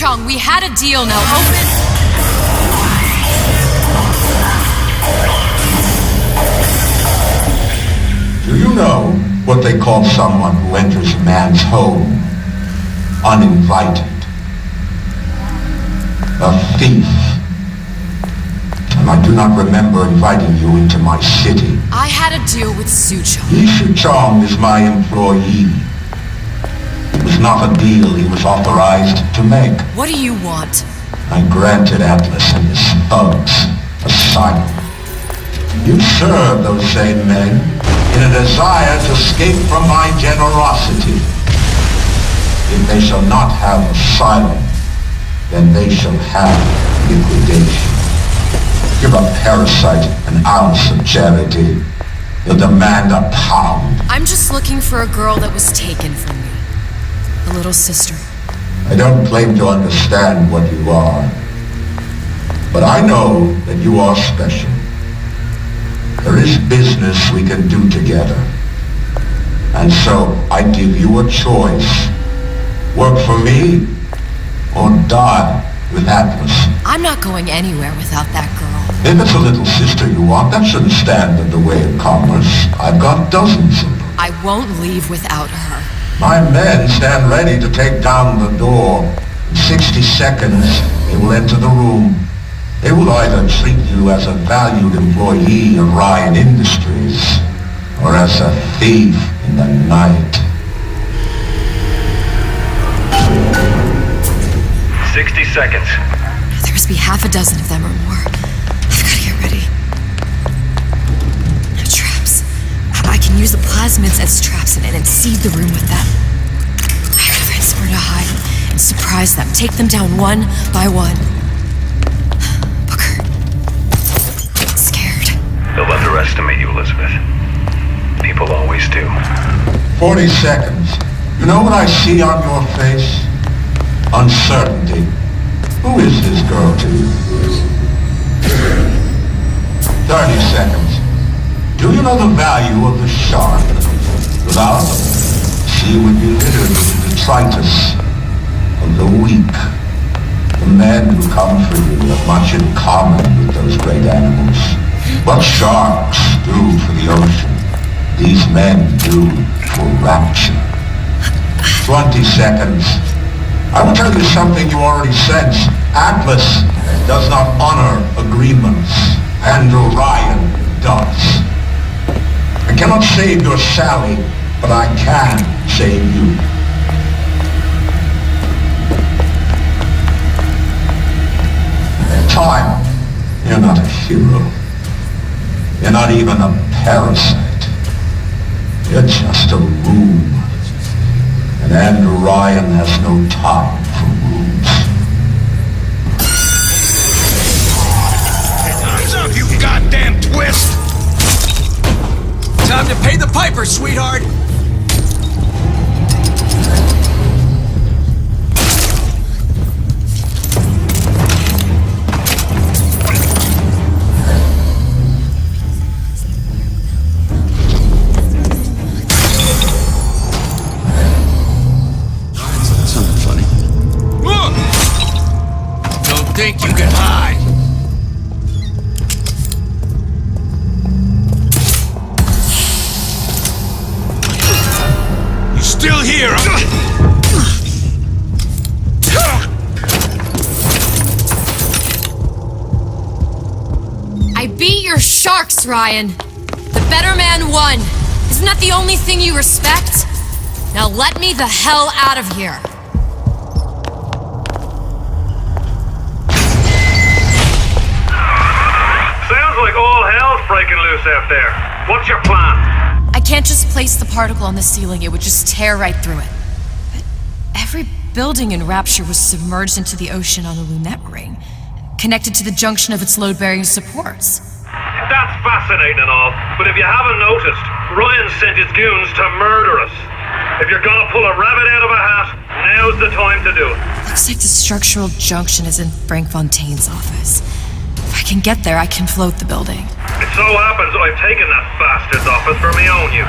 Suchong, we had a deal, now open... Do you know what they call someone who enters a man's home uninvited? A thief. And I do not remember inviting you into my city. I had a deal with Suchong. Suchong is my employee. It was not a deal he was authorized to make. What do you want? I granted Atlas and his thugs asylum. You serve those same men in a desire to escape from my generosity. If they shall not have asylum, then they shall have liquidation. Give a parasite an ounce of charity, you'll demand a pound. I'm just looking for a girl that was taken from me. A little sister. I don't claim to understand what you are, but I know that you are special. There is business we can do together. And so I give you a choice. Work for me or die with Atlas. I'm not going anywhere without that girl. If it's a little sister you want, that shouldn't stand in the way of commerce. I've got dozens of them. I won't leave without her. My men stand ready to take down the door. In 60 seconds, they will enter the room. They will either treat you as a valued employee of Ryan Industries or as a thief in the night. 60 seconds. There must be half a dozen of them or more. I've got to get ready. Traps. I can use the plasmids as traps and seed the room with them. I gotta find somewhere to hide and surprise them. Take them down one by one. Booker. I'm scared. They'll underestimate you, Elizabeth. People always do. 40 seconds. You know what I see on your face? Uncertainty. Who is this girl to you? 30 seconds. Do you know the value of the shark? Without them, the sea would be littered with the detritus of the weak. The men who come for you have much in common with those great animals. What sharks do for the ocean, these men do for rapture. 20 seconds. I will tell you something you already sense. Atlas does not honor agreements, and Orion does. I cannot save your Sally, but I can save you. Time. You're not a hero. You're not even a parasite. You're just a room. And Andrew Ryan has no time for rooms. Time's up, you goddamn twist! Time to pay the piper, sweetheart! Think you can hide? You still here? I beat your sharks, Ryan. The better man won. Isn't that the only thing you respect? Now let me the hell out of here. Breaking loose out there. What's your plan? I can't just place the particle on the ceiling, it would just tear right through it. But every building in Rapture was submerged into the ocean on the Lunette ring, connected to the junction of its load-bearing supports. That's fascinating and all, but if you haven't noticed, Ryan sent his goons to murder us. If you're gonna pull a rabbit out of a hat, now's the time to do it. Looks like the structural junction is in Frank Fontaine's office. If I can get there, I can float the building. It so happens I've taken that bastard's office for my own use.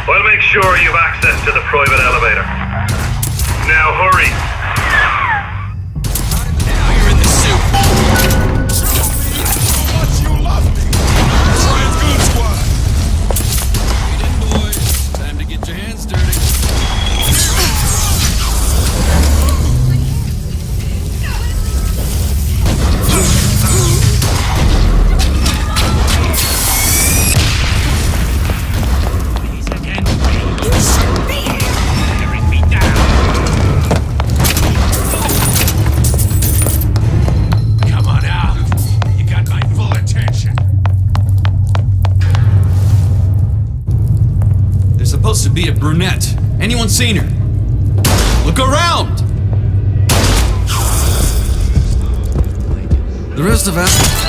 I'll make sure you've access to the private elevator. Now hurry. be a brunette. Anyone seen her? Look around! The rest of us...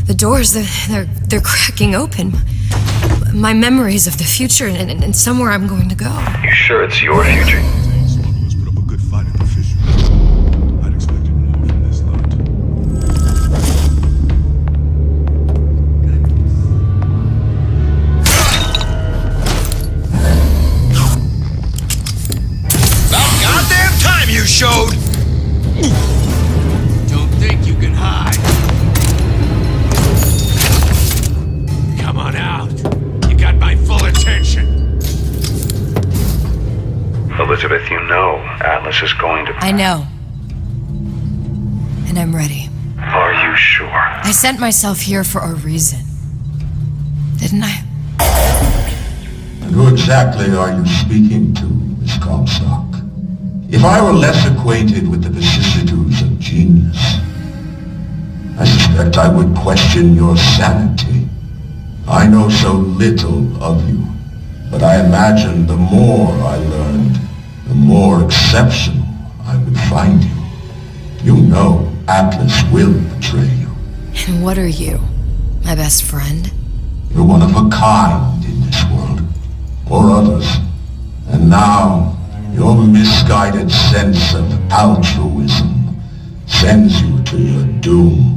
The doors, they're cracking open. My memories of the future and somewhere I'm going to go. You sure it's your future? Smugglers put up a good fight at the fissure. I'd expected more from this lot. About goddamn time you showed! Don't think you can hide. Come on out. You got my full attention. Elizabeth, you know Atlas is going to... I know. And I'm ready. Are you sure? I sent myself here for a reason. Didn't I? And who exactly are you speaking to, Miss Comstock? If I were less acquainted with the vicissitudes of genius, I suspect I would question your sanity. I know so little of you, but I imagine the more I learned, the more exceptional I would find you. You know Atlas will betray you. And what are you? My best friend? You're one of a kind in this world, or others. And now, your misguided sense of altruism sends you to your doom.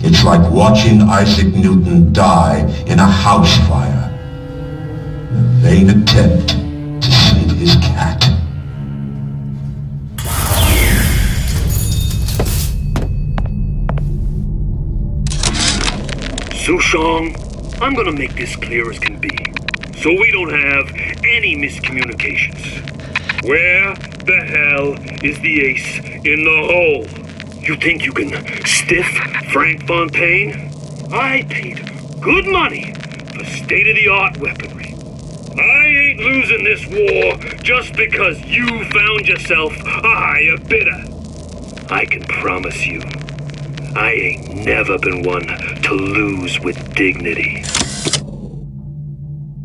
It's like watching Isaac Newton die in a house fire, in a vain attempt to save his cat. Sushong, I'm gonna make this clear as can be, so we don't have any miscommunications. Where the hell is the ace in the hole? You think you can stiff Frank Fontaine? I paid good money for state-of-the-art weaponry. I ain't losing this war just because you found yourself a higher bidder. I can promise you, I ain't never been one to lose with dignity.